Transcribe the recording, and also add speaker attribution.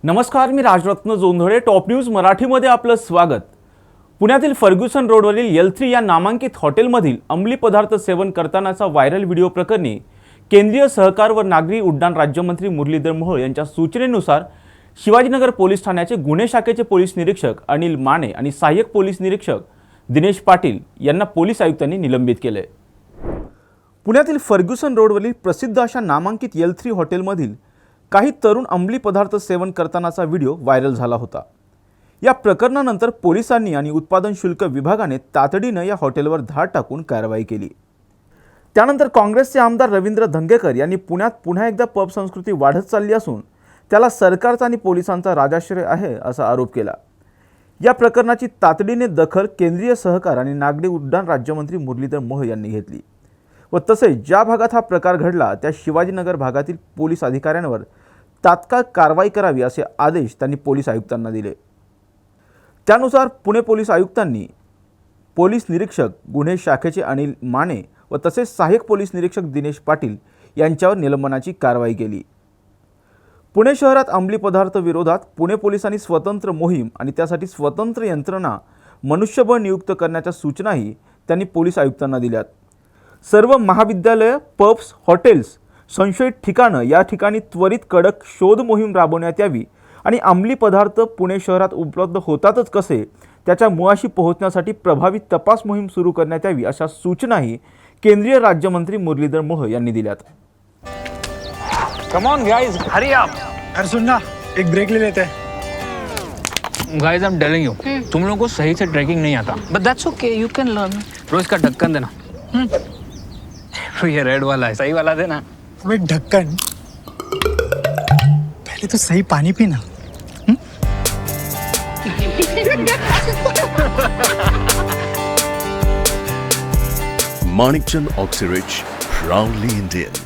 Speaker 1: नमस्कार, मी Rajratna Jondhale. Top news मराठीमध्ये आपलं स्वागत. पुण्यातील फर्ग्युसन रोडवरील L3 या नामांकित हॉटेलमधील अंमली पदार्थ सेवन करतानाचा व्हायरल व्हिडिओ प्रकरणी केंद्रीय सहकार व नागरी उड्डाण राज्यमंत्री मुरलीधर मोहोळ यांच्या सूचनेनुसार शिवाजीनगर पोलीस ठाण्याचे गुन्हे शाखेचे पोलीस निरीक्षक अनिल माने आणि सहाय्यक पोलीस निरीक्षक दिनेश पाटील यांना पोलीस आयुक्तांनी निलंबित केले. पुण्यातील फर्ग्युसन रोडवरील प्रसिद्ध अशा नामांकित L3 हॉटेलमधील काही तरुण अंमली पदार्थ सेवन करतानाचा व्हिडिओ व्हायरल झाला होता. या प्रकरणानंतर पोलिसांनी आणि उत्पादन शुल्क विभागाने तातडीनं या हॉटेलवर धाड टाकून कारवाई केली. त्यानंतर काँग्रेसचे आमदार रवींद्र धंगेकर यांनी पुण्यात पुन्हा एकदा पब संस्कृती वाढत चालली असून त्याला सरकारचा आणि पोलिसांचा राजाश्रय आहे असा आरोप केला. या प्रकरणाची तातडीने दखल केंद्रीय सहकार आणि नागरी उड्डाण राज्यमंत्री मुरलीधर मोहोळ यांनी घेतली व तसेच ज्या भागात हा प्रकार घडला त्या शिवाजीनगर भागातील पोलीस अधिकाऱ्यांवर तात्काळ कारवाई करावी असे आदेश त्यांनी पोलीस आयुक्तांना दिले. त्यानुसार पुणे पोलीस आयुक्तांनी पोलीस निरीक्षक गुन्हे शाखेचे अनिल माने व तसेच सहाय्यक पोलीस निरीक्षक दिनेश पाटील यांच्यावर निलंबनाची कारवाई केली. पुणे शहरात अंमली पदार्थ विरोधात पुणे पोलिसांनी स्वतंत्र मोहीम आणि त्यासाठी स्वतंत्र यंत्रणा मनुष्यबळ नियुक्त करण्याच्या सूचनाही त्यांनी पोलीस आयुक्तांना दिल्यात. सर्व महाविद्यालय, पब्स, हॉटेल्स, संशयित ठिकाणं या ठिकाणी त्वरित कडक शोध मोहीम राबवण्यात यावी आणि अंमली पदार्थ पुणे शहरात उपलब्ध होतातच कसे त्याच्या मुळाशी पोहोचण्यासाठी प्रभावी तपास मोहीम सुरू करण्यात यावी अशा सूचनाही केंद्रीय राज्यमंत्री मुरलीधर मोहोळ यांनी दिल्यात.
Speaker 2: Come on guys, hurry up.
Speaker 3: अरे सुन ना, एक ब्रेक ले लेते हैं.
Speaker 2: Guys, I'm telling you, तुम लोगों को सही से ट्रैकिंग नहीं आता.
Speaker 4: But that's okay, you can learn.
Speaker 2: रोज का ढक्कन देना. ये रेड वाला है, सही वाला देना.
Speaker 3: अबे ढक्कन, पहले तो सही पानी पीना.
Speaker 5: Manikchand Oxyrich, proudly Indian.